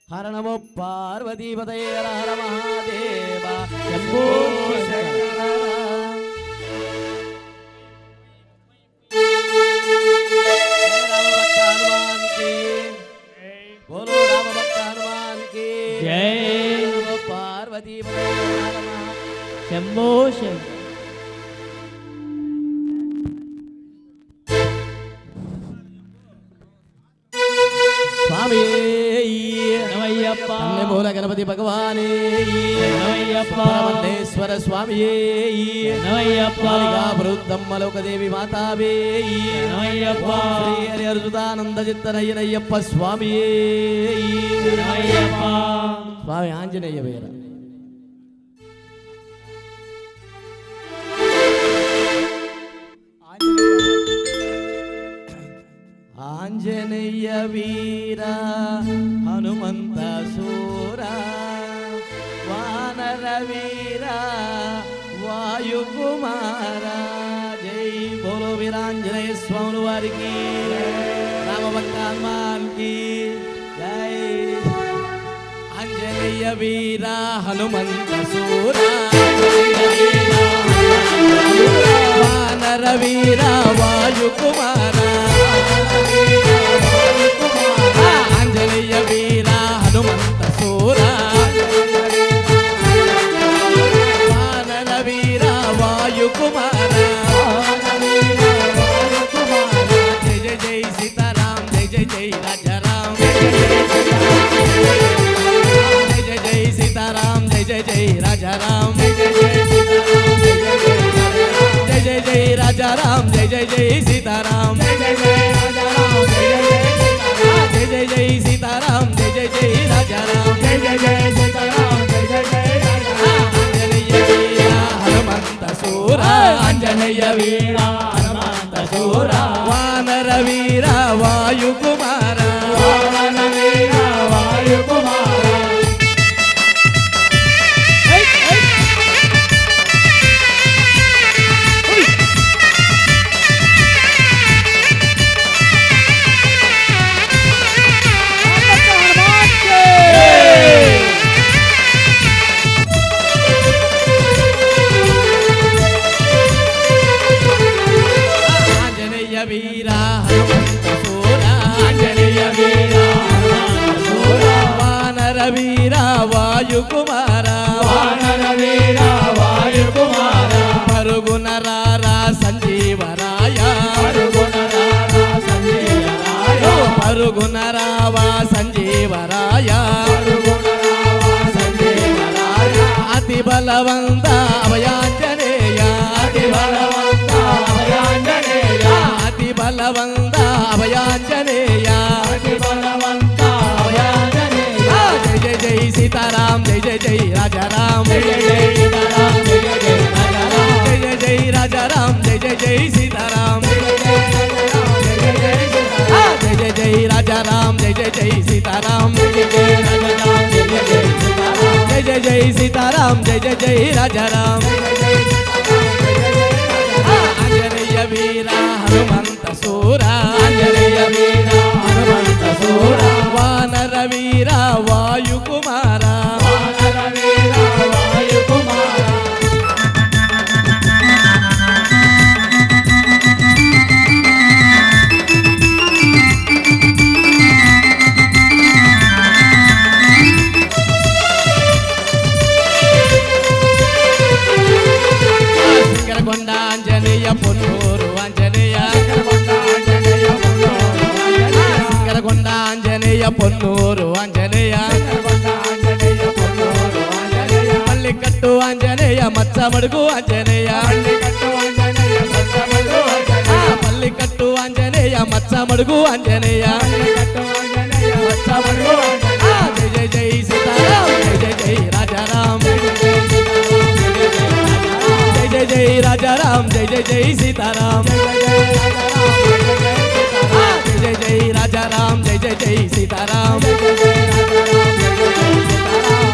हर नमो पार्वतीपतये हर हर महादेव शंभो शंकर। बोलो राम भक्त हनुमान की जय। पार्वतीपतये हर हर शंभो शंकर। मूल गणपति भगवाने परमेश्वर स्वामी ब्रह्मलोक देवी माता श्री अर्जुदानंद चित्तनय्यप्प स्वामी स्वामी आंजनेय वीर आंजनेय वीर हनुमंत सूरा वानर वीरा वायु कुमारा जय बोलो वीरांजनेय स्वामी वारी की राम भक्त हनुमान की जय। आंजनेय वीरा हनुमंत सूरा वानर वीरा वायु कुमारा आंजनेय वीरा हनुमंत सूरा वानर वीरा वायु कुमारा जय जय जय सीताराम जय जय जय राजा राम जय जय जय सीताराम जय जय जय राजा राम जय जय जय राजा राम जय जय जय सीताराम जय जय जय सीताराम जय जय जय राजा राम जय जय जय सीताराम जय जय जय आंजनेय वीरा हनुमंत सूरा आंजनेय वीरा हनुमंत सूरा वानर वीरा वायु कुमारा वानर वीरा वायु कुमारा। పరుగున రావా సంజీవరాయ అతి బలవంత అభయాంజనేయ అతి బలవంత అభయాంజనేయ అతి బలవంత అభయాంజనేయ అతి బలవంత అభయాంజనేయ జై జై జై సీతారాం జై జై జై రాజారాం జై జై జై సీతారాం జై జై జై రాజారాం జై జై జై రాజారాం జై జై జై సీతారాం జై జై జై రాజారాం జై జై జై సీతారాం జై జై జై రాజారాం జై జై జై సీతారాం జై జై జై సీతారాం జై జై జై రాజారాం ఆంజనేయ వీర హనుమంత సూర ఆంజనేయ వీర హనుమంత సూర వానర వీర వాయుకుమార వానర వీర వాయుకుమార కొండ ఆంజనేయ పొన్నూరు ఆంజనేయ సింగరకొండ ఆంజనేయ పొన్నూరు ఆంజనేయ పల్లికట్టు ఆంజనేయ మచ్చమడుగు ఆంజనేయ పల్లికట్టు ఆంజనేయ మచ్చమడుగు ఆంజనేయ జై జై జై సీతారాం జై జై జై రాజారాం జై జై రాజారాం జై జై జై సీతారాం జై జై జై రాజారాం జై జై జై సీతారాం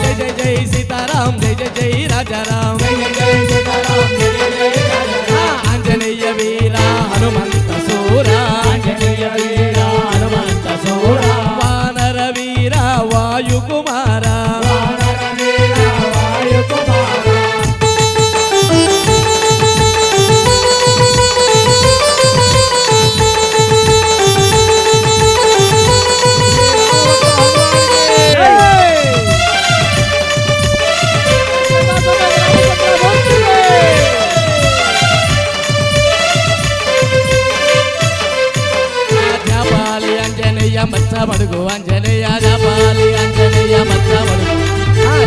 జై జై జై సీతారాం జై జై జై రాజారాం ఆంజనేయ వీర హనుమంత సూర ఆంజనేయ వీర హనుమంత సూర వానర వీర వాయుకుమార వానర వీర వాయుకుమార మచ్చమడుగు ఆంజనేయ జాపాలి ఆంజనేయ మచ్చమడుగు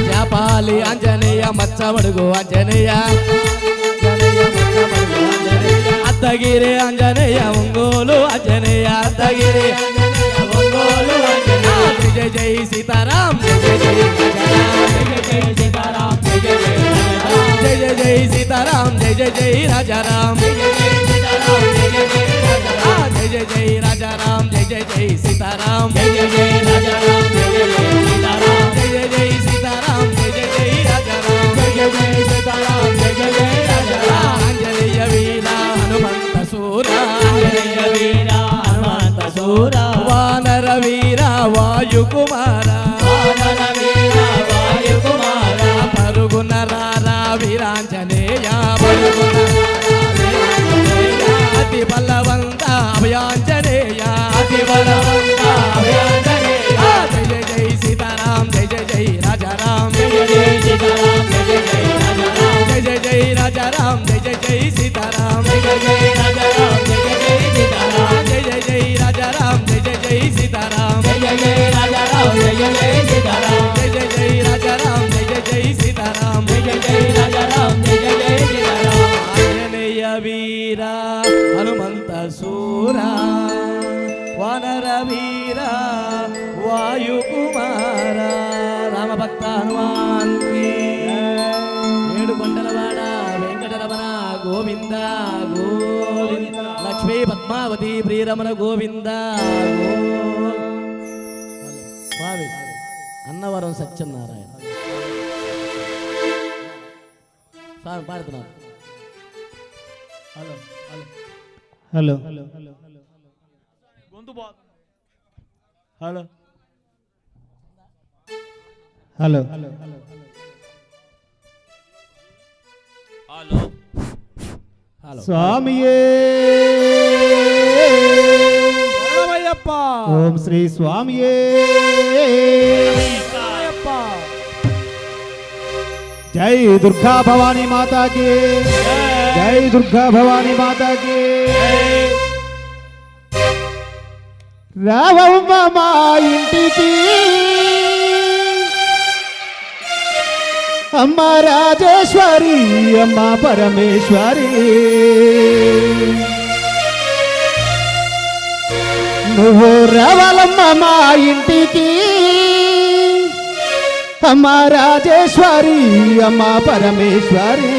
జాపాలి ఆంజనేయ మచ్చమడుగు ఆంజనేయ అత్తగిరి ఆంజనేయ ఒంగోలు ఆంజనేయ అత్తగిరి ఒంగోలు ఆంజనేయ జై జై సీతారాం జై జై సీతారాం జై జై జై సీతారాం జై జై జై రాజారాం జై జై జై రాజారాం జై జై జై సీతారాం జై జై జై రాజారాం జై జై జై సీతారాం జై జై జై సీతారాం జై జై జై రాజారాం జై జై జై సీతారాం జై జై జై రాజారాం ఆంజనేయ వీర హనుమంత సూర ఆంజనేయ వీర హనుమంత సూర వానర వీర వాయుకుమార వానర వీర వాయుకుమార పరుగున రారా వీరాంజనేయ పరుగున అతి బలవంత అభయాంజనేయ అతి బలవంత అభయాంజనేయ జై జై జై సీతారాం జై జై జై రాజారాం జై జై జై సీతారాం జై జై జై రాజారాం జై జై జై రాజారాం జై జై జై సీతారాం జై జై జై రాజారాం జై జై జై సీతారాం జై జై జై రాజారాం జై జై జై సీతారాం జై జై జై రాజారాం జై జై జై సీతారాం జై జై జై రాజారాం జై జై జై సీతారాం జై జై జై రాజారాం జై జై జై సీతారాం ఆంజనేయ వీర హనుమంత సూర వానర వీర వాయుకుమార రామభక్త హనుమాన్ ఏడు కొండలవాడ వెంకటరమణ గోవింద గోవింద లక్ష్మీ పద్మావతి ప్రియరమణ గోవింద స్వామి అన్నవరం సత్యనారాయణ స్వామి పాడుతున్నారు. హలో హలో గొంతు hello hello hello hello hello స్వామియే ఓం శ్రీ స్వామియే జై దుర్గా భవానీ మాతా की జై దుర్గా భవానీ మాతా की రావమ్మ మా ఇంటికి అమ్మ రాజేశ్వరి అమ్మ పరమేశ్వరి నువ్వు రావాలమ్మ మా ఇంటికి అమ్మ రాజేశ్వరి అమ్మ పరమేశ్వరి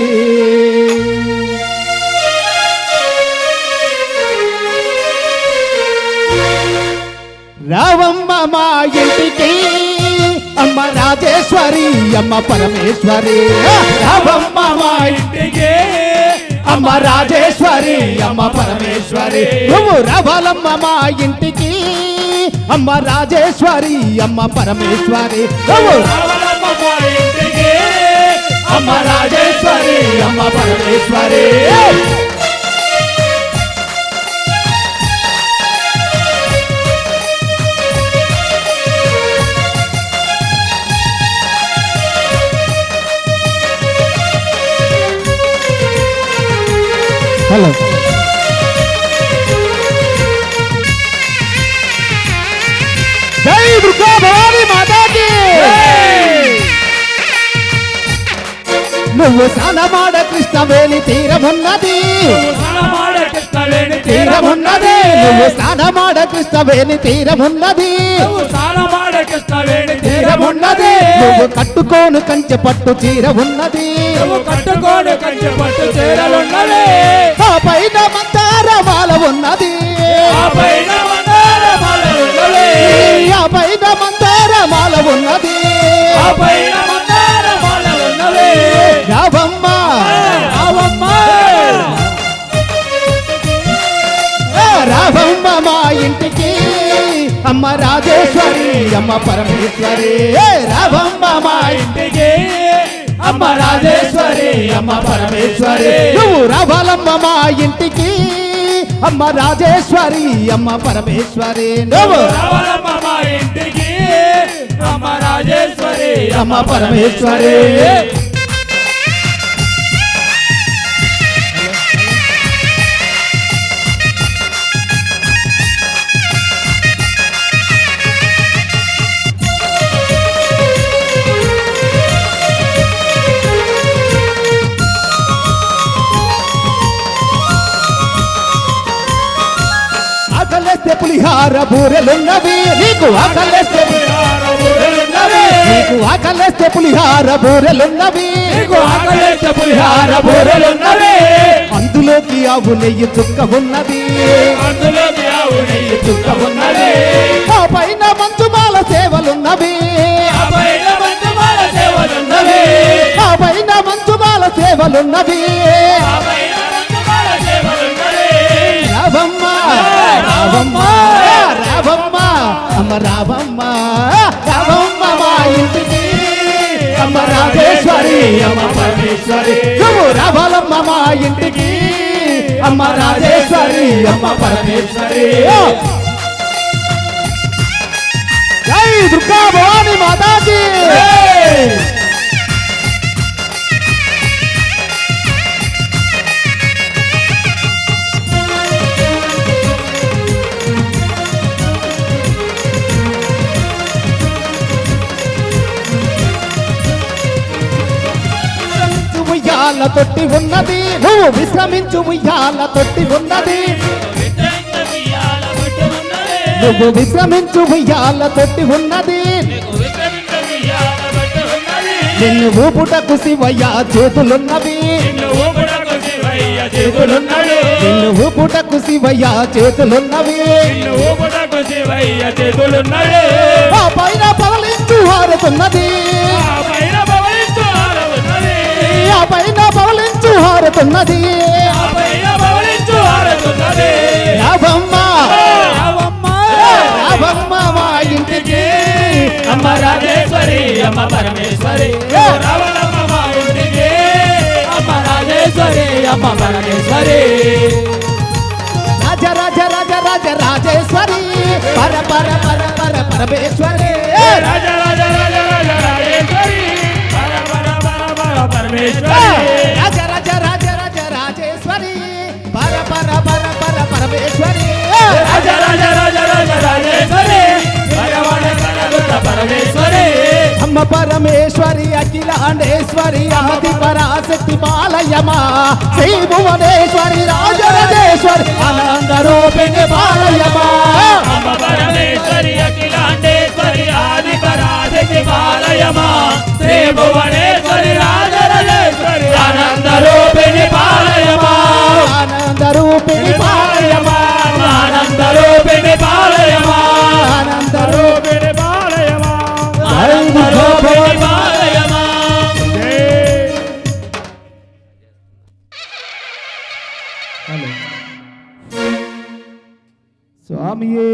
రావమ్మ మా ఇంటికి అమ్మ రాజేశ్వరి అమ్మ పరమేశ్వరి రావమ్మ మా ఇంటికి అమ్మ రాజేశ్వరి అమ్మ పరమేశ్వరి నువ్వు రావాలమ్మ మా ఇంటికి అమ్మ రాజేశ్వరి అమ్మ పరమేశ్వరి నువ్వు రావాలమ్మ మా ఇంటికి అమ్మ రాజేశ్వరి అమ్మ పరమేశ్వరి హలో జై దుర్గా భవాని మాతాకి నువ్వు స్నానమాడ కృష్ణవేణి తీరమున్నది స్నానమాడ కృష్ణవేణి తీరమున్నది నువ్వు స్నానమాడ కృష్ణవేణి తీరమున్నది స్నానమాడ కృష్ణవేణి తీరమున్నది నువ్వు కట్టుకోను కంచె పట్టు చీర ఉన్నది కట్టుకోడు కంచె పట్టు చీరలున్నది ఆ పైన మందారమాల ఉన్నది ఆ పైన మందారమాల ఉన్నది ఆ పైన మందారమాల ఉన్నది ఆ పైన మందారమాల ఉన్నది రావమ్మ రావమ్మ రావమ్మ మా ఇంటికి అమ్మ రాజేశ్వరి అమ్మ పరమేశ్వరి రావమ్మ మా ఇంటికి అమ్మ రాజేశ్వరి అమ్మ పరమేశ్వరి నువ్వు రావాలమ్మ మా ఇంటికి అమ్మ రాజేశ్వరి అమ్మ పరమేశ్వరి నువ్వు రావాలమ్మ మా ఇంటికి అమ్మ రాజేశ్వరి అమ్మ పరమేశ్వరి ఆకలేస్తే పులిహార బూరెలున్నవి నీకు ఆకలేస్తే నీకు ఆకలేస్తే పులిహార బూరెలున్నవి నీకు ఆకలేస్తే పులిహార బూరెలున్నవి అందులోకి ఆవు నెయ్యి చుక్క ఉన్నది అందులోకి ఆవు నెయ్యి చుక్క ఉన్నది ఆ పైన మంచుమాల సేవలున్నవి ఆ పైన మంచుమాల సేవలున్నవి ఆ పైన మంచుమాల సేవలున్నవి ఆ పైన మంచుమాల సేవలున్నవి రావమ్మ రావమ్మ రావమ్మ అమ్మ రావమ్మ రావమ్మ మా ఇంటికి అమ్మ రాజేశ్వరి అమ్మ పరమేశ్వరి నువ్వు రావాలమ్మ మా ఇంటికి అమ్మ రాజేశ్వరి అమ్మ పరమేశ్వరి జై దుర్గా భవాని మాతాకి ఉయ్యాల తొట్టి ఉన్నది నువ్వు విశ్రమించు ఉయ్యాల తొట్టి ఉన్నది నువ్వు విశ్రమించు ఉయ్యాల తొట్టి ఉన్నది నిన్ను ఊపుటకు శివయ్య చేతులున్నవి నిన్ను ఊపుటకు శివయ్య చేతులున్నవి ఆ పైన పవలించు హారుతున్నది ఆ పైన పవలించు హారుతున్నది రావమ్మ రావమ్మ మా ఇంటికి అమ్మ రాజేశ్వరి అమ్మ పరమేశ్వరి రావాలమ్మ మా ఇంటికి అమ్మ రాజేశ్వరి అమ్మ పరమేశ్వరి రాజ రాజ రాజ రాజ రాజేశ్వరి పర పర పర పర పరమేశ్వరి రాజ రాజ రాజ రాజ రాజేశ్వరి పర పర పర పర పరమేశ్వరి రాజ రాజ రాజ రాజ రాజేశ్వరి పర పర పర పర పరమేశ్వరి రాజ రాజ రాజ రాజ రాజేశ్వరి అఖిలాండేశ్వరి ఆది పరాశక్తి బాలయమా శ్రీ భువనేశ్వరి రాజరాజేశ్వరి ఆనంద రూపిణి బాలయమా అమ్మ పరమేశ్వరి అఖిలాండేశ్వరి ఆది పరాశక్తి బాలయమా శ్రీ భువనేశ్వరి రాజరాజేశ్వరి ఆనంద రూపిణి బాలయమా ఆనంద రూపిణి బాలయమా ఆనంద రూపిణి బాలయమా ఆనంద రూపిణి బాలయమా ఆనంద రూపిణి బాలయమా స్వామియే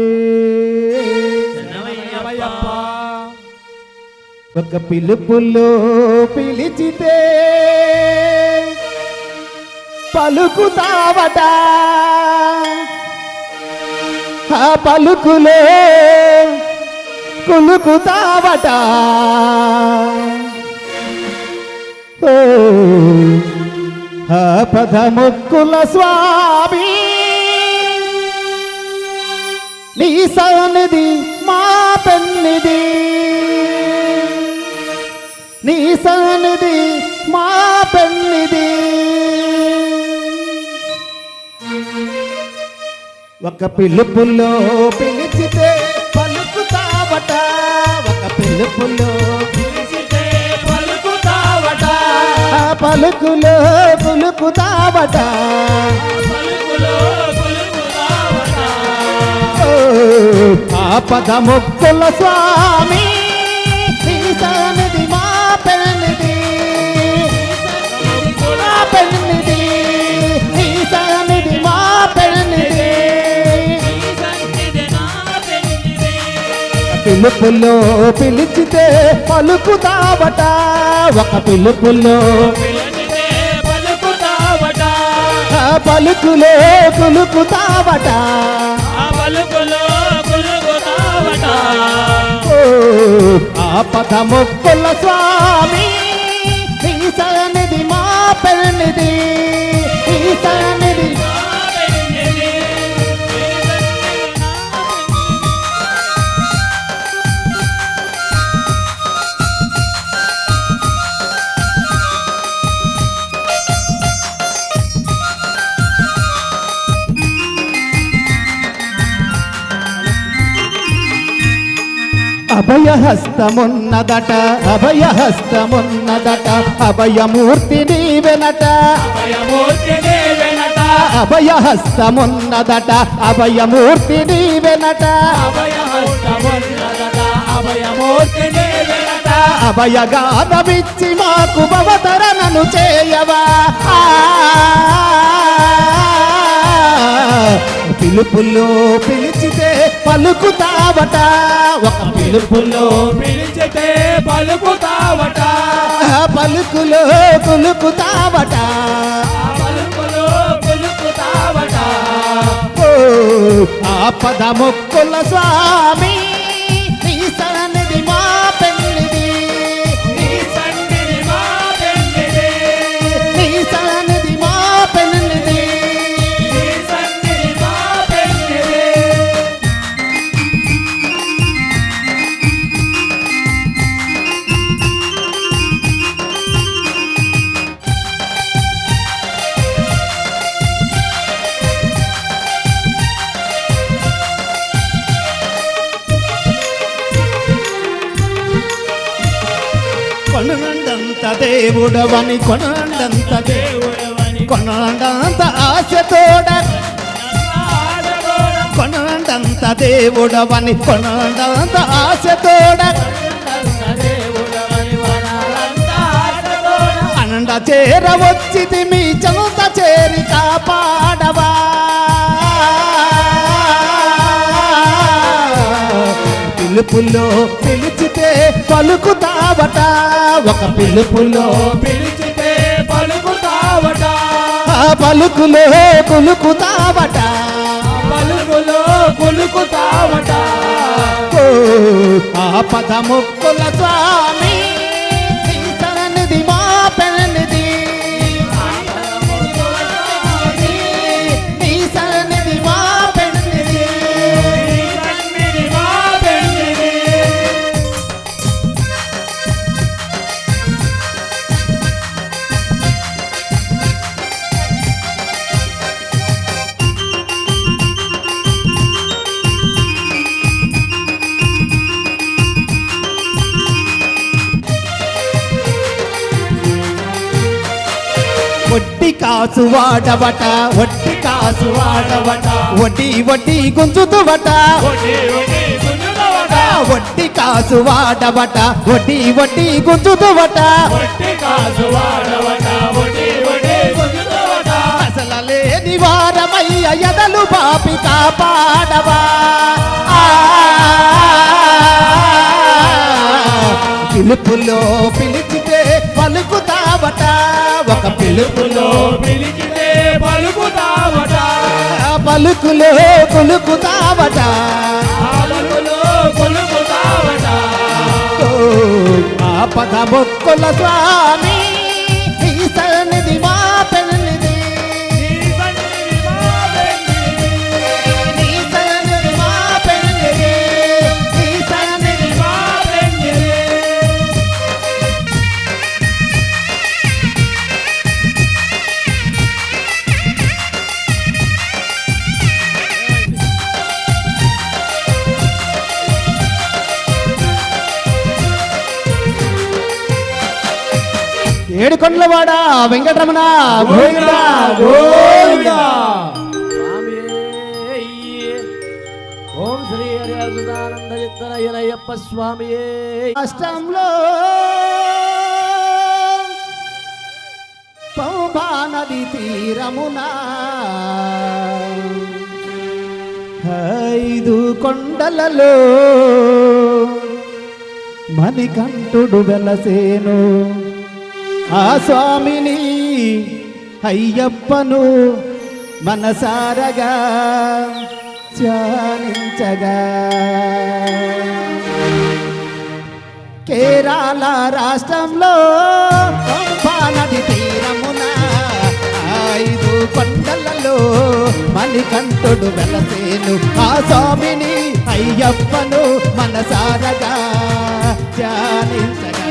ఒక పిలుపులో పిలిచితే పలుకుతావట ఆ పలుకులో కులుకుతావట ఓ ఆ పదముక్కుల స్వామి నీ సన్నిధి మా పెన్నిధి నీ సన్నిధి మా పెన్నిధి ఒక పిలుపులో పిలిచితే పలుకుతావట ఒక పిలుపులో పిలిచితే పలుకుతావట ఆ పలుకులో కులుకుతావట పలుకులో పలుకుతావట ఓ ఆపదముక్కుల స్వామి నీ సన్నిధి మా పెన్నిధి మా పెన్నిధి నీ సన్నిధి మా పెన్నిధి పిలుపులో పిలిచితే పలుకుతావట ఒక పిలుపులో పిలిచితే పలుకుతావట ఆ పలుకులో కులుకుతావట ఆ పలుకులో కులుకుతావట ఓ ఆపదముక్కుల స్వామి నీ సన్నిధి మా పెన్నిధి నీ సన్నిధి అభయహస్తమున్నదట అభయహస్తమున్నదట అభయమూర్తి నీవెనట అభయమూర్తి దేవెనట అభయహస్తమున్నదట అభయమూర్తి నీవెనట అభయహస్తమున్నదట అభయమూర్తి దేవెనట అభయగానమిచ్చి మాకు భవతరణను చేయవా పిలుపుల్లో పిలిచితే పలుకుతావట ఒక పిలుపుల్లో పిలిచితే పలుకుతావట పలుకులో కులుకుతావట ఆ పలుకులో కులుకుతావట ఓ ఆపదముక్కుల స్వామి నీ సన్నిధి మా పెన్నిధి నీ సన్నిధి మా పెన్నిధి నీ సన్నిధి మా పెన్నిధి నీ సన్నిధి మా పెన్నిధి కొనండంత దేవుడవని కొనండంత దేవుడవని కొనండంత ఆశతోడ ఆడగోడ కొనండంత దేవుడవని కొనండంత ఆశతోడ దేవుడవని వనాలంతా ఆడగోడ అండ చేరవచ్చితి మీ చెంత చేరి కాపాడవా పిలుపుల్లో పిలిచితే పలుకుతావట ఒక పిలుపుల్లో పిలిచితే పలుకుతావట ఆ పలుకులో కులుకుతావట పలుకులో కులుకుతావట ఓ ఆపదముక్కుల స్వామి నీ సన్నిధి మా పెన్నిధి నీ సన్నిధి మా పెన్నిధి నీ సన్నిధి మా పెన్నిధి వడ్డీ కాసు వాడవట వడ్డీ కాసు వాడవట వడ్డీ వడ్డీ గుంజుతువట వడ్డీ కాసు వాడవట వడ్డీ వడ్డీ గుంజుతువట అసలు లేని వారమయ్య ఎదలు బాపి కాపాడవా పిలుపులో పిలిచితే పలుకుతావట ఒక పిలుపులో పిలిచితే పలుకుతావట పలుకులో కొలుకుతావట పలుకులో కొలుకుతావట ఆపద మొక్కుల స్వామి ఈ సన్నిధి మా పెన్నిధి నీ సన్నిధి మా పెన్నిధి నీ సన్నిధి మా పెన్నిధి ఏడుకొండలవాడ వెంకటరమణ గోవింద గోవింద ఓం శ్రీ హరిహరసుదానంద చిత్తనయ్యనయ్యప్ప స్వామి రాష్ట్రంలో పంబా నది తీరమున 5 కొండలలో మణికంఠుడు వెలసేను ఆ స్వామిని అయ్యప్పను మనసారగా ధ్యానించగా కేరళ రాష్ట్రంలో పంబా నది తీరమున 5 కొండలలో మణికంఠుడు వెలసేను ఆ స్వామిని అయ్యప్పను మనసారగా ధ్యానించగా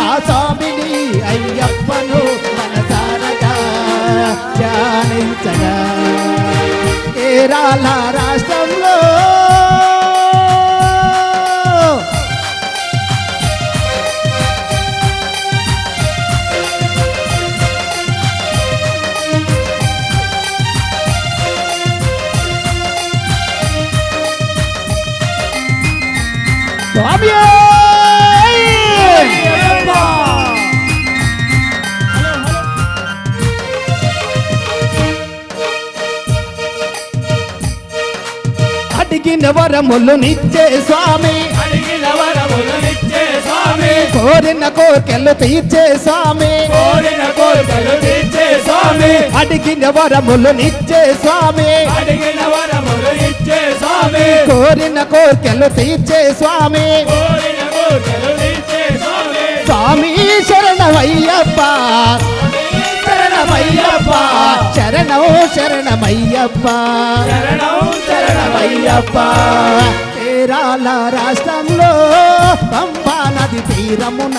ఆ స్వామిని అయ్యప్పను మనసారగా ధ్యానించగా కేరళ రాష్ట్రంలో స్వామి అడిగిన వరములు నిచ్చే స్వామి అడిగిన వరములు నిచ్చే స్వామి కోరిన కోర్కెలు తీర్చే స్వామి కోరిన కోరికలు తీర్చే స్వామి అడిగిన వరములు నిచ్చే స్వామి అడిగిన వరములు ఇచ్చే స్వామి కోరిన కోర్కెలు తీర్చే స్వామి కోరిన కోరికలు తీర్చే స్వామి స్వామి శరణమయ్యప్ప శరణమయ్యప్ప శరణం శరణమయ్యప్ప శరణం శరణమయ్యప్ప కేరళ రాష్ట్రంలో పంబా నది తీరమున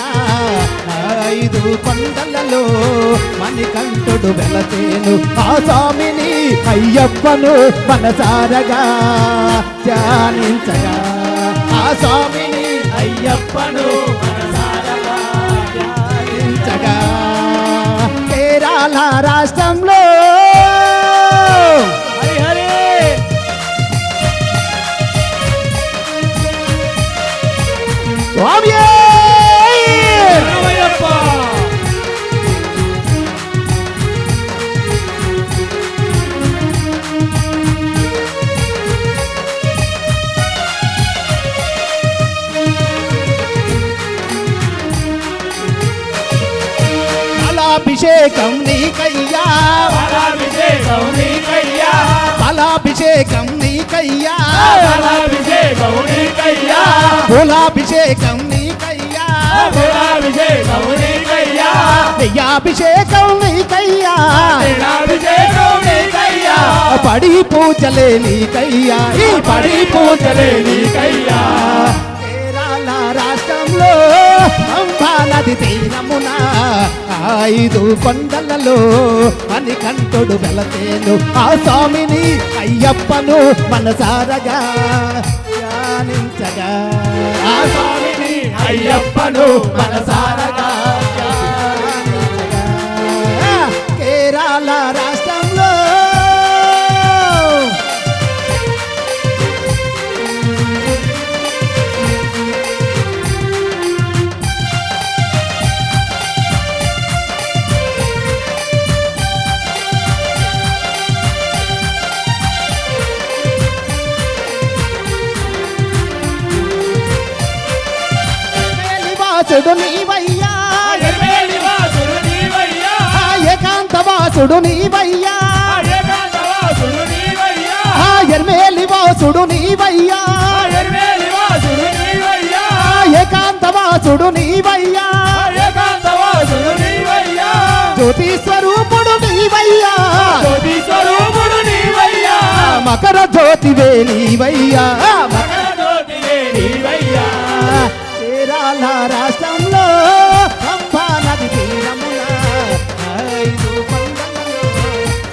5 కొండలలో మణికంఠుడు వెలసేను ఆ స్వామిని అయ్యప్పను మనసారగా ధ్యానించగా ఆ స్వామిని అయ్యప్పను మనసారగా ధ్యానించగా కేరళ రాష్ట్రంలో హరి హరి స్వామి శరణమయ్యప్ప ఫలాభిషేకం నీకయ్యా ఫలాభిషేకం నీకయ్యా ఫలాభిషేకం నీకయ్యా ఫలాభిషేకం నీకయ్యా ఫలాభిషేకం నీకయ్యా ఫలాభిషేకం నీకయ్యా అభిషేకం నీకయ్యా అభిషేకం నీకయ్యా పడి పూజలే నీకయ్యా ఈ పడి పూజలే నీకయ్యా కేరళ రాష్ట్రంలో పంబా నది తీరమున 5 కొండలలో మణికంఠుడు వెలసేను ఆ స్వామిని అయ్యప్పను మనసారగా ధ్యానించగా ఆ స్వామిని అయ్యప్పను మనసారగా ధ్యానించగా వాసుడు నీవయ్యా ఎరిమేలి వాసుడు నీవయ్యా ఏకాంత వాసుడు నీవయ్యా ఏకాంతవాసుడు నీవయ్యా ఎర్మేలి వాసుడు నీవయ్యా ఎరిమేలి వాసుడు నీవయ్యా ఏకాంత వాసుడు నీవయ్యా ఏకాంతవాసుడు నీవయ్యా జ్యోతి స్వరూపుడు నీవయ్యా జ్యోతి స్వరూపుడు నీవయ్యా మకర జ్యోతివే నీవయ్యా మకర జ్యోతివే నీవయ్యా కేరళ రాష్ట్రంలో పంపా నది తీరమున 5 కొండలలో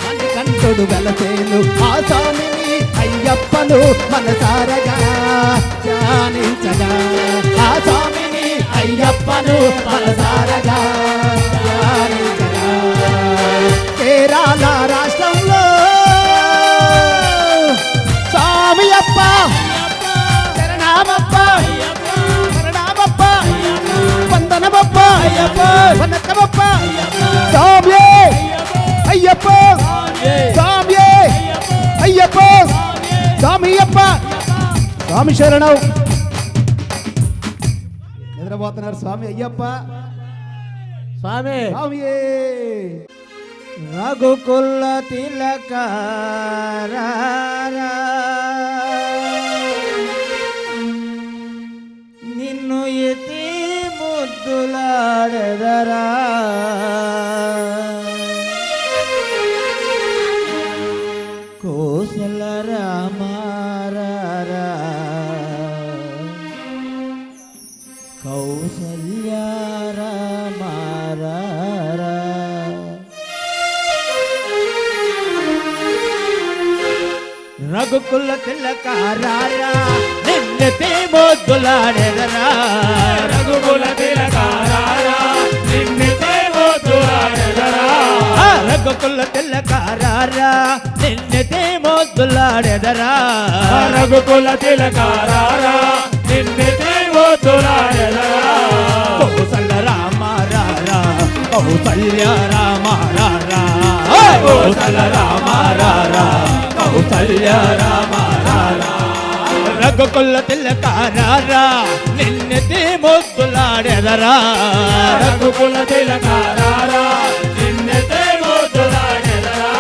మణికంఠుడు వెలసేను ఆ స్వామిని అయ్యప్పను మనసారగా ధ్యానించగా ఆ స్వామిని అయ్యప్పను మనసారగా ధ్యానించగా కేరళ రాష్ట్రంలో స్వామి అప్ప శరణామప్ప శరణామప్ప వందనమప్ప వనకమప్ప స్వామి అయ్యప్ప స్వామి అయ్యప్ప స్వామి అప్ప స్వామి శరణం నిద్రపోతున్నారు స్వామి అయ్యప్ప స్వామి స్వామి రఘుకుల తిలక నిన్ను ఎత్తి ముద్దులాడెదరా కోసల రామారా కౌసల్య రామారా రఘుకుల తిలకారా నిన్నెత్తి ముద్దులాడెదరా రఘుకుల తిలకారా నిన్నెత్తి ముద్దులాడెదరా రఘుకుల తిలకారా నిన్నెత్తి ముద్దులాడెదరా రఘుకుల తిలకారా నిన్నెత్తి ముద్దులాడెదరా కౌసల్య రామారా కౌసల్య రామారా కోసల రామారా కౌసల్య రామారా రఘుకుల తిలకారా నిన్నెత్తి ముద్దులాడెదరా రఘుకుల తిలకారా నిన్నెత్తి ముద్దులాడెదరా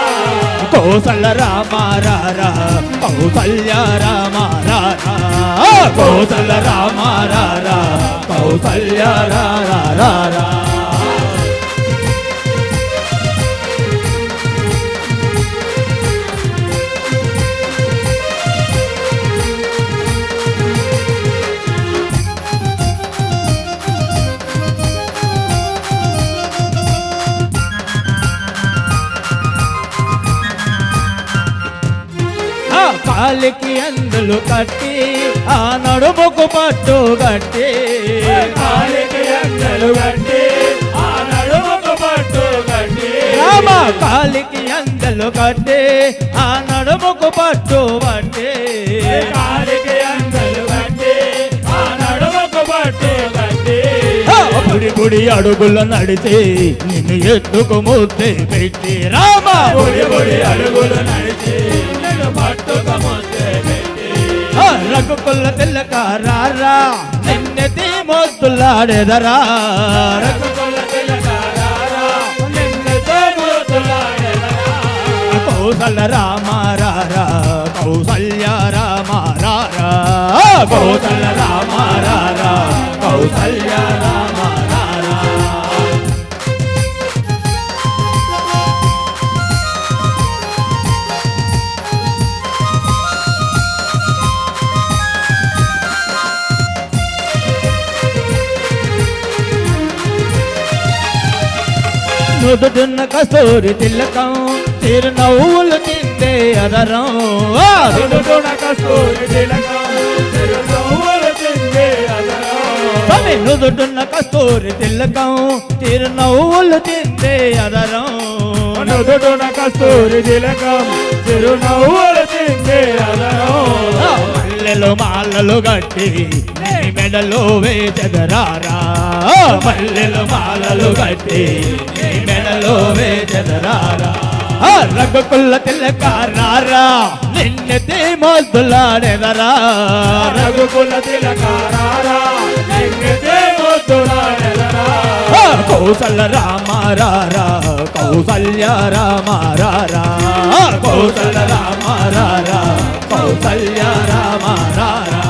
కౌసల్య రామారా కౌసల్య రామారా కోసల రామారా కౌసల్య రామారా కాలికి అందులు కట్టి ఆ నడుముకు పట్టు గట్టి కాలికి అందలు గట్టి ఆ నడుముకు పట్టు గట్టి రామ కాలికి అందలు కట్టి ఆ నడుముకు పట్టు బట్టి కాలికి అందలు గట్టి ఆ నడుముకు పట్టు గట్టి బుడి బుడి అడుగులు నడిచి నిన్ను ఎత్తుకు ముద్దే పెట్టి రామ బుడి బుడి అడుగులు నడిచి నిన్ను పట్టుకు ముద్దే పెట్టి రఘుకుల తిలకారా నిన్నెత్తి ముద్దులాడెదరా రఘుకుల తిలకారా నిన్నెత్తి ముద్దులాడెదరా కౌసల్య రామారా కౌసల్య రామారా కోసల రామారా కౌసల్య రామారా నుదుటిన్న కస్తూరి తిలకం చిరునవ్వులు తిందే అదరం తుడుతున కస్తూరి తిలకం చిరునవ్వులు తిందే అదరం స్వామి నుదుటిన్న కస్తూరి తిలకం చిరునవ్వులు తిందే అదరం నుదుటున కస్తూరి తిలకం చిరునవ్వులు తిందే అదరం మల్లెలు మాలలు గట్టి నీ మెడలో వేచెదరారా మల్లెలు మాలలు గట్టి నీ మెడలో వేచెదరారా రఘుకుల తిలకారా నిన్నెత్తి మొద్దులాడెదరా రఘుకుల తిలకారా నిన్నెత్తి ముద్దులాడెదరా కౌసల్య రామ రారా కౌసల్య రామ రారా కౌసల్య రామ రారా కౌసల్య రామ రారా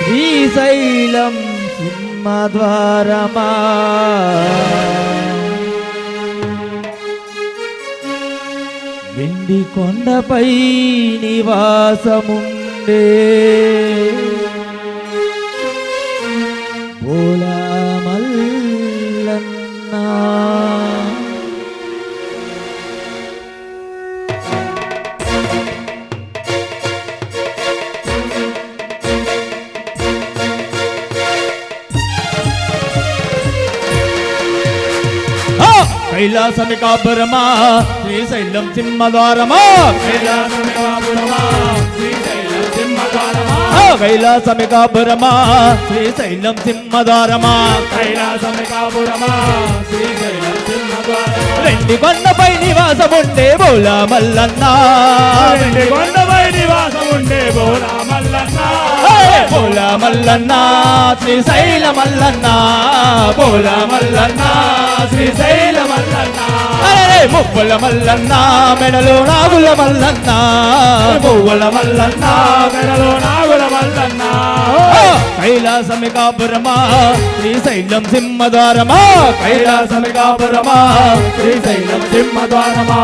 శ్రీశైలం సింహద్వారమా వెండి కొండపై నివాసముండే బోలా మల్లన్నా కైలాసమికాపురమా శ్రీశైలం సింహద్వారమా కైలాసమికాపురమా శ్రీశైలం సింహద్వారమా కైలాసమికాపురమా శ్రీశైలం సింహద్వారమా కైలాసమికాపురమా శ్రీశైలం సింహద్వారమా వెండి కొండపై నివాసముండే బోలా మల్లన్న వెండి కొండపై నివాసముండే బోలా మల్లన్న బోలా మల్లన్న శ్రీశైల మల్లన్న బోలా మల్లన్న శ్రీశైల మల్లన్న మువ్వల మల్లన్న మెడలో నాగుల మల్లన్న మువ్వల మల్లన్న మెడలో నాగుల మల్లన్న కైలాసమికాపురమా శ్రీశైలం సింహద్వారమా కైలాసమికాపురమా శ్రీశైలం సింహద్వారమా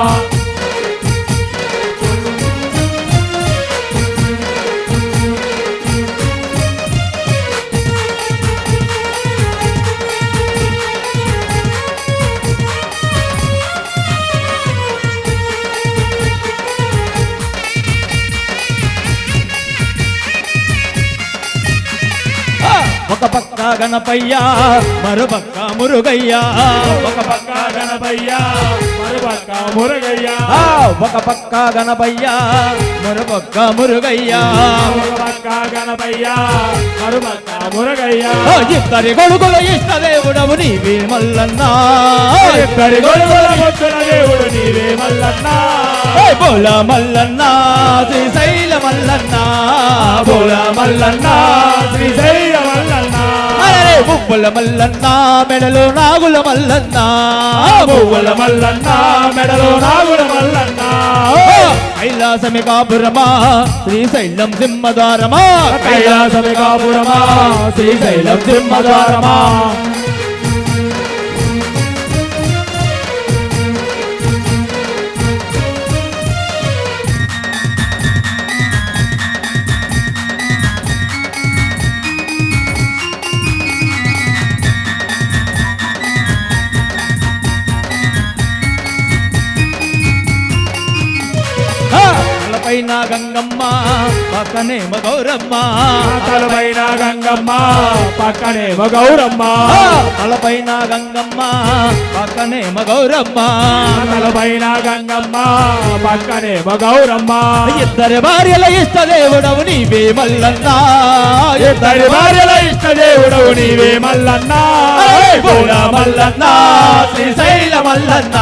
ఒక పక్క గణపయ్య మరుపక్క మురుగయ్య ఒక పక్క గణపయ్య మరుపక్క మురుగయ్య ఒక పక్క గణపయ్య మరుపక్క మురుగయ్య ఒక పక్క గణపయ్య మరుపక్క మురుగయ్య ఇద్దరి కొడుకుల ఇష్ట దేవుడవు నీవే మల్లన్న ఇద్దరి కొడుకుల ముద్దుల దేవుడు నీవే మల్లన్న బోలా మల్లన్న శ్రీశైల మల్లన్న బోలా మల్లన్న శ్రీశైల మల్లన్న మువ్వల మల్లన్న మెడలో నాగుల మల్లన్న మువ్వల మల్లన్న మెడలో నాగుల మల్లన్న కైలాసమికాపురమా శ్రీశైలం సింహద్వారమా కైలాసమికాపురమా శ్రీశైలం సింహద్వారమా తలపైన గంగమ్మ పక్కనే గౌరమ్మ తలపైన గంగమ్మ పక్కనే గౌరమ్మ తలపైన గంగమ్మ పక్కనే గౌరమ్మ తలపైన గంగమ్మ పక్కనే గౌరమ్మ ఇద్దరి భార్యల ఇష్ట దేవుడవు నీవే మల్లన్న ఇద్దరి భార్యల ఇష్ట దేవుడవు నీవే మల్లన్న బోలా మల్లన్న శ్రీశైల మల్లన్న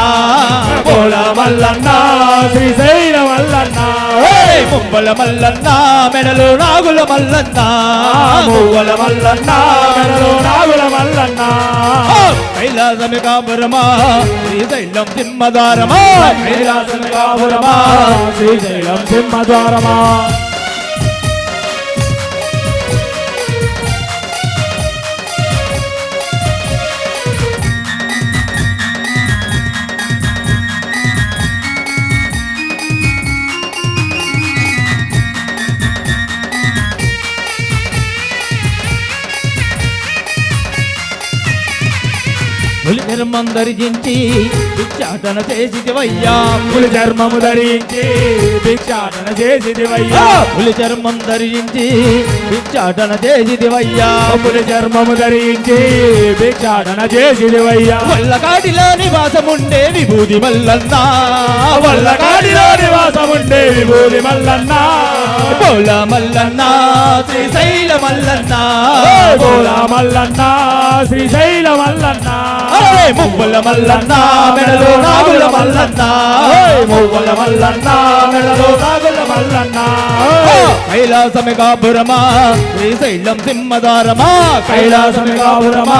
బోలా మల్లన్న శ్రీశైల మల్లన్న మువ్వల మల్లన్న మెడలో నాగుల మల్లన్న మువ్వల మల్లన్న మెడలో నాగుల మల్లన్న కైలాసమికాపురమా శ్రీశైలం సింహద్వారమా కైలాసమికాపురమా శ్రీశైలం సింహద్వారమా పులి చర్మం ధరించి భిక్షాటన చేసిదివయ్యా పులి చర్మము ధరించి భిక్షాటన చేసిదివయ్యా పులి చర్మం ధరించి భిక్షాటన చేసిదివయ్యా పులి చర్మము ధరించి భిక్షాటన చేసిదివయ్యా వల్లకాటిలో నివాసముండే విభూది మల్లన్న వల్లకాటిలో నివాసముండే విభూది మల్లన్న బోల మల్లన్న శ్రీశైల మల్లన్న బోల మల్లన్న శ్రీశైల మల్లన్న మువ్వల మల్లన్న మెడలో నాగుల మల్లన్న మువ్వల మల్లన్న మెడలో నాగుల మల్లన్న కైలాసమే కాపురమా శ్రీశైలం సింహద్వారమా కైలాసమే కాపురమా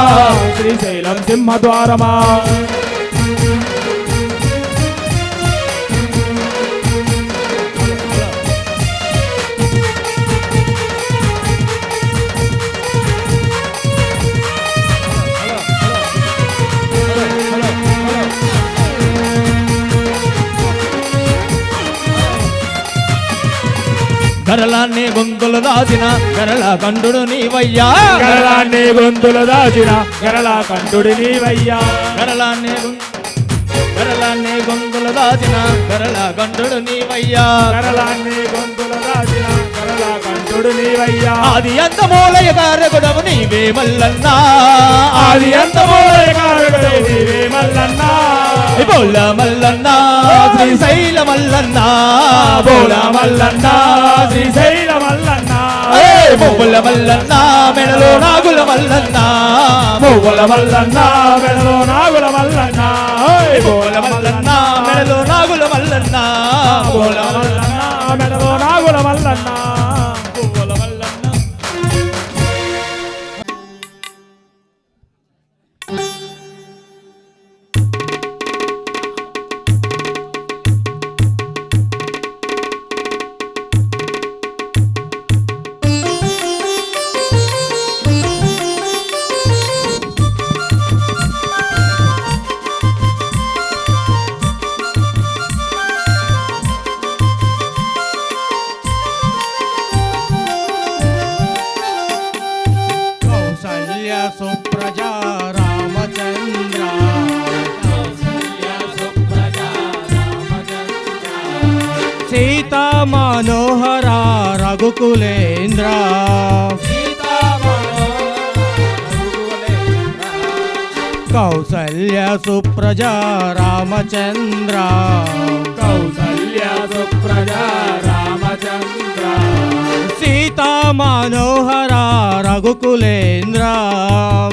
శ్రీశైలం సింహద్వారమా గరలాన్ని గొంతులు దాచిన గరళ కంఠుడు నీవయ్యా గరళాన్ని గొంతులు దాచిన గరళ కంఠుడి నీవయ్యా గరలాన్ని గొంతులు దాచిన గరళ కంఠుడు నీవయ్యా గరళాన్ని గొంతులు దాచిన గరళ కంఠుడు నీవయ్యా ఆది అంత మూలయ కారకుడవు నీవే మల్లన్నా ఆది అంత మూలయ కారకుడవు నీవే మల్లన్నా బోల మల్లన్నా శ్రీశైల మల్లన్నా బోల మల్లన్నా శ్రీశైల మల్లన్నా మువ్వల మల్లన్నా మెడలో నాగుల మల్లన్నా మువ్వల మల్లన్నా మెడలో నాగుల మల్లన్నా బోల మల్లన్నా మెడలో నాగుల మల్లన్నా బోల మల్లన్నా మెడలో నాగుల మల్లన్నా బోల మల్లన్నా సుప్రజా రామచంద్ర సీతా మనోహర రఘుకులేంద్ర కౌసల్య సుప్రజా రామచంద్ర కౌసల్య సుప్రజా రామచంద్ర సీతా మనోహర రఘుకులేంద్ర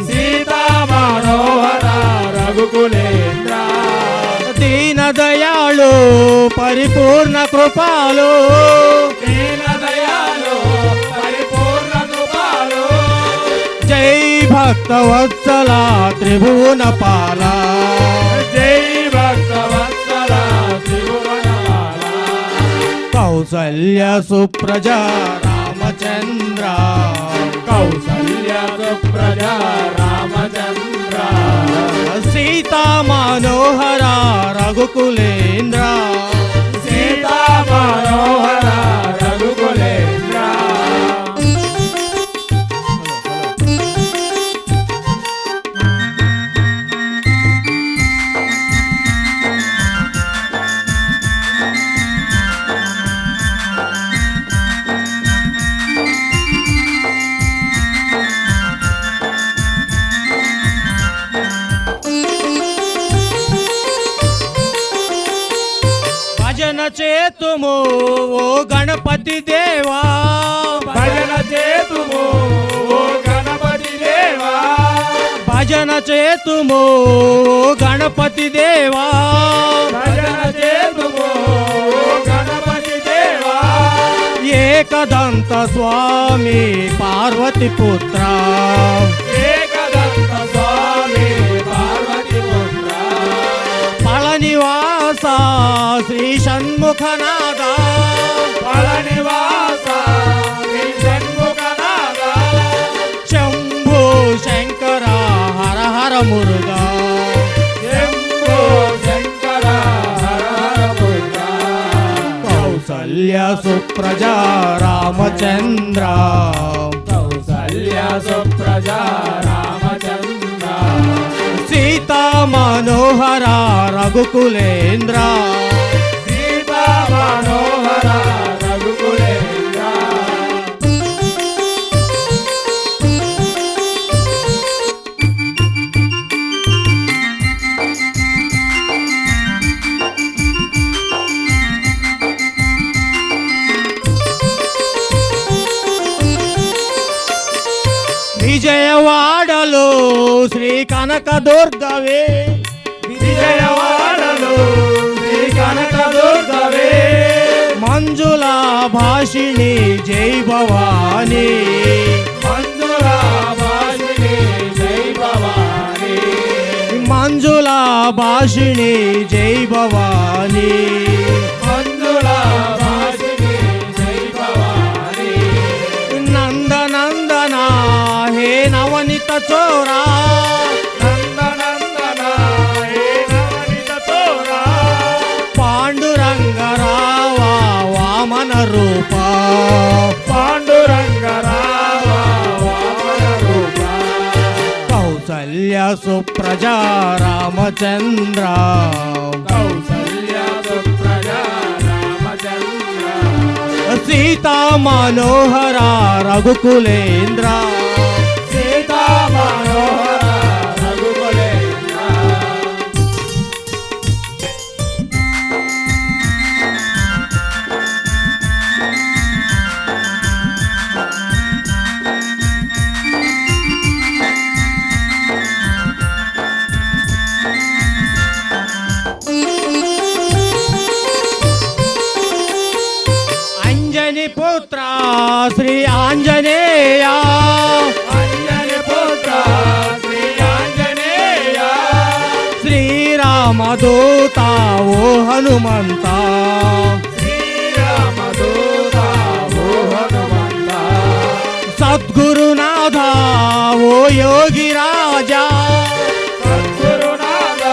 సీతా మనోహర రఘుకులేంద్ర దీన దయాళు పరిపూర్ణ కృపాలు దీన దయాలు పరిపూర్ణ కృపాలు జై భక్తవత్సల త్రిభువన పాల జై భక్తవత్సల త్రిభువనపాల కౌసల్య సుప్రజా రామచంద్ర కౌసల్య సుప్రజా రామచంద్ర సీతా మనోహర రఘుకులేంద్ర సీతా మనోహర రఘుకులేంద్ర భజన చేతుము ఓ గణపతి దేవా భజన చేతుము ఓ గణపతి దేవా భజన చేతుము ఓ గణపతి దేవా భజన చేతుము ఓ గణపతి దేవా ఏకదంత స్వామి పార్వతి పుత్ర ఏకదంత స్వామి పార్వతి పుత్ర పళనివాస శ్రీ షణ్ముఖనాథ పళనివాస శ్రీ షణ్ముఖనాథ శంభు శంకర హర హర మురుగా శంభో శంకర హర హర పుత్ర కౌసల్య సుప్రజా రామచంద్ర కౌసల్య సుప్రజా రామచంద్ర సీతా మనోహర రఘుకులేంద్ర సీతా మనోహర రఘుకులేంద్ర విజయవాడలో శ్రీ కనకదుర్గవే విజయవాడలో శ్రీ కనకదుర్గవే మంజుల భాషిణి జై భవానీ మంజుల భాషిణి జై భవానీ మంజుల భాషిణి జై భవానీ మంజుల భాషిణి జై భవానీ నందనందన హే నవనిత చోరా నందనందన హే నవనిత చోరా పాండురంగరావా వామన రూప పాండురంగరావ వామన రూప కౌసల్య సుప్రజా రామచంద్ర కౌసల్య సుప్రజా రామచంద్ర సీతా మనోహర రఘుకులేంద్ర సీతా మనోహర రఘుకులేంద్ర అంజని పుత్ర శ్రీ ఆంజనేయ అంజని పుత్ర శ్రీ ఆంజనేయ శ్రీరామదూత ఓ హనుమంత శ్రీరామదూత ఓ హనుమంత సద్గురునాథ ఓ యోగి రాజా సద్గురునాథ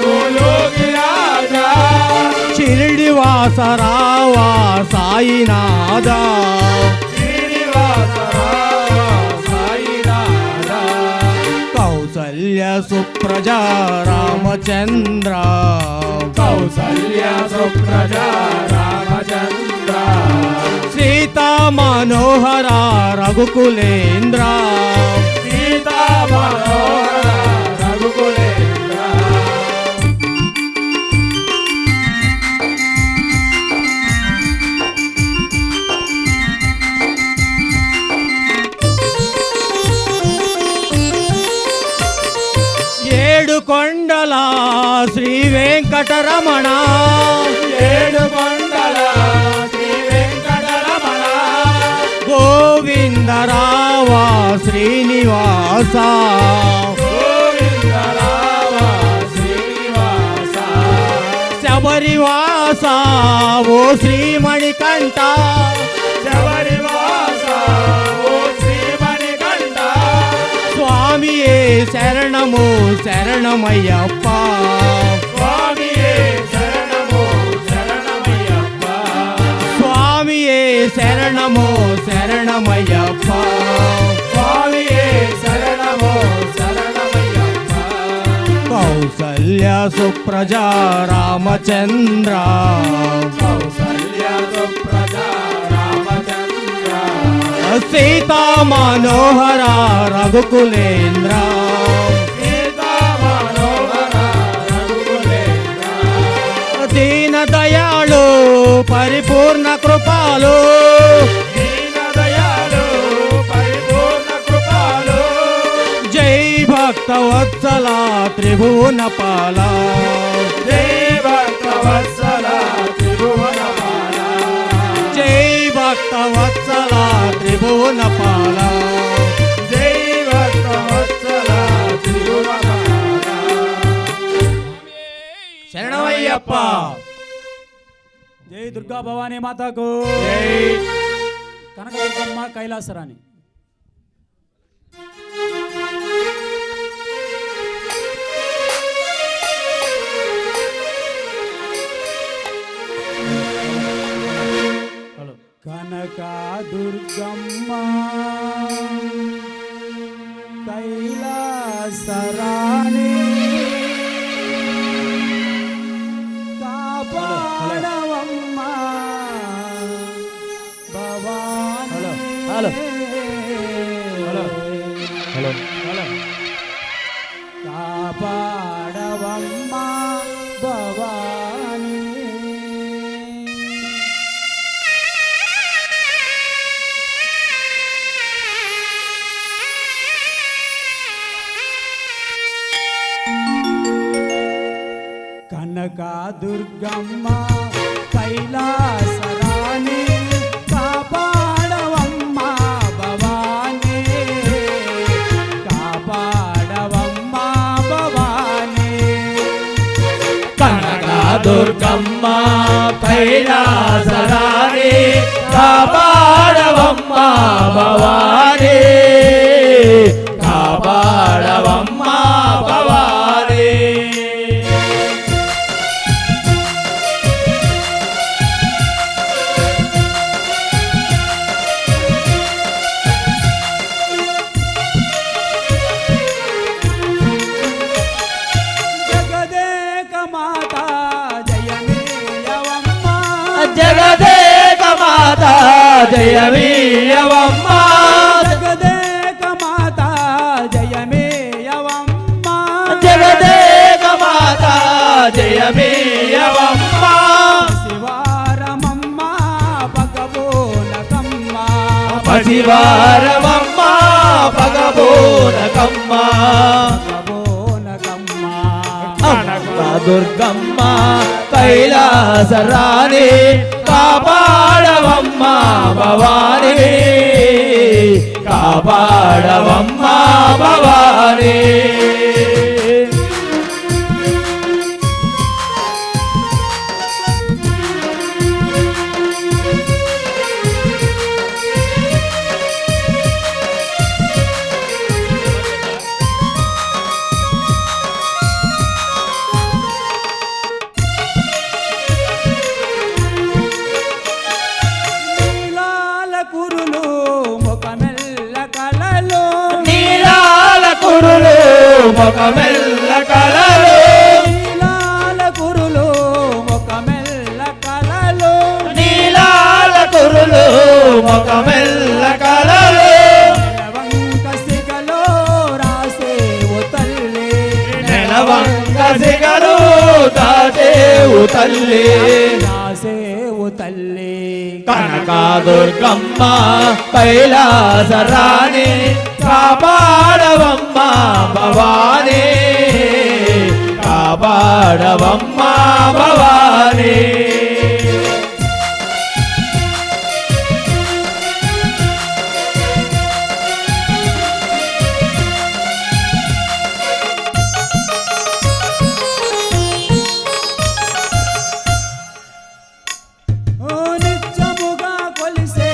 ఓ యోగి రాజా షిరిడివాస రావా సాయినాథ శ్రీనివాస రావ సాయినాథ కౌసల్య సుప్రజా రామచంద్ర కౌసల్య సుప్రజా రామచంద్ర సీతా మనోహర రఘుకులేంద్ర సీతా మనోహర రఘుకులేంద్ర ఏడు కొండల శ్రీ వెంకటరమణ ఏడు కొండల శ్రీ వెంకటరమణ గోవిందరావా శ్రీనివాస గోవిందరావ శ్రీనివాస శబరివాస ఓ శ్రీమణికంఠ శబరివాస ఓ శ్రీమణికంఠ స్వామియే శరణము శరణమయ్యప్ప స్వామియే శరణము శరణమయ్యప్ప స్వామియే శరణము శరణమయ్యప్ప స్వామియే శరణము శరణమయ్యప్ప కౌసల్య సుప్రజా రామచంద్ర కౌసల్య సుప్రజా రామచంద్ర సీతా మనోహర రఘుకులేంద్ర సీతా మనోహర రఘుకులేంద్ర దీన దయాళు పరిపూర్ణ కృపాలు దీనదయాళు పరిపూర్ణ కృపాలు జై భక్త వత్సల త్రిభువన పాల జై భక్తవత్సల త్రిభువనపాల జై భక్త వత్సల త్రిభువన పాల జై భక్తవత్సల త్రిభువనపాల శరణమయ్యప్ప జై దుర్గా భవానీ మాతకు జై కనకదుర్గమ్మ కైలాసరాణి. హలో కనక దుర్గమ్మ కైలాసరాణి కాపాడవమ్మ Bhavani. Hello hello hello hello కాపాడవమ్మ భవానీ. దుర్గమ్మ కైలాసరాణి కాపాడవమ్మ భవాని కాపాడవమ్మ భవాని జగదేక మాత జయమేయవమ్మ జగదేక మాత జయమేయవమ్మ జగదేక మాత జయమేయవమ్మ శివారమమ్మ పగబోనకమ్మ పశివారమమ్మ పగబోనకమ్మ పగబోనకమ్మ అమ్మ దుర్గమ్మ కైలాసరాణి కాపాడవమ్మ భవాని కాపాడవమ్మ భవాని కురులు ముఖమెల్ల కళలు నీలాల కురులు ముఖమెల్ల కళలు నీలాల కురులు ముఖమెల్ల కళలు నీలాల కురులు ముఖమెల్ల కళలు నెలవంక సిగలో రాసేవు తల్లి నెలవంక సిగలు దాచేవు తల్లి రాసేవు తల్లి కనకదుర్గమ్మ కైలాసరాణి కాపాడవమ్మ భవాని కాపాడవమ్మ భవాని నిత్యముగా కొలిసే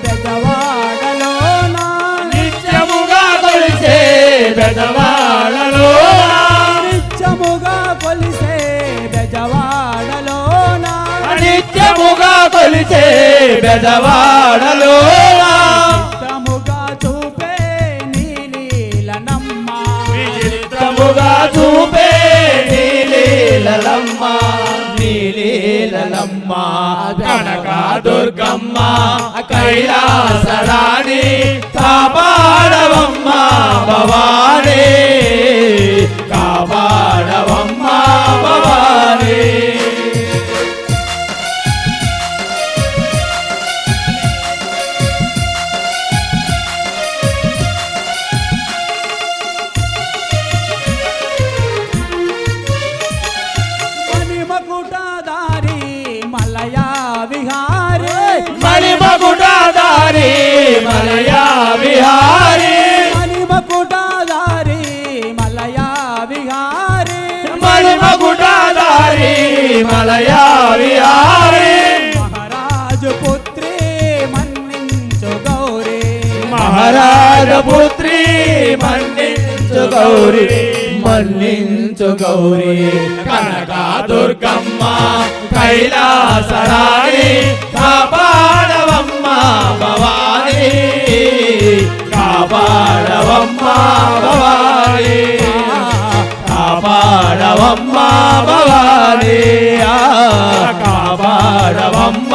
బెజవాడలోన నిత్యముగా కొలిసే బెజవాడలో నిత్యముగా కొలిసే బెజవాడలోన నిత్యముగా కొలిసే బెజవాడలో నిత్యముగా చూపే నీలీలనమ్మ నిత్యముగా చూపే నీలీలమ్మ నీలీలమ్మ కనకదుర్గమ్మ కైలాసరాణి కాపాడవమ్మ భవాని కాపాడవమ్మ భవాని మణిమకుటధారి మలయా విహారీ మణిమకుటధారి మలయా విహారీ మణిమకుటధారి మలయా విహారీ మణిమకుటధారి మలయా విహారీ మహారాజు పుత్రి మన్నించు గౌరీ మహారాజపుత్రి మన్నించు గౌరి మన్నించు గౌరి కనకదుర్గమ్మ కైలాసరాణి కాపాడవమ్మ భవాని కాపాడవమ్మ భవాని కాపాడవమ్మ భవాని కాపాడవమ్మ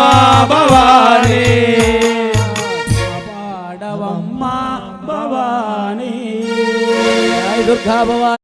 భవాని పాడవమ్మ భవానీ దుర్గా భవాని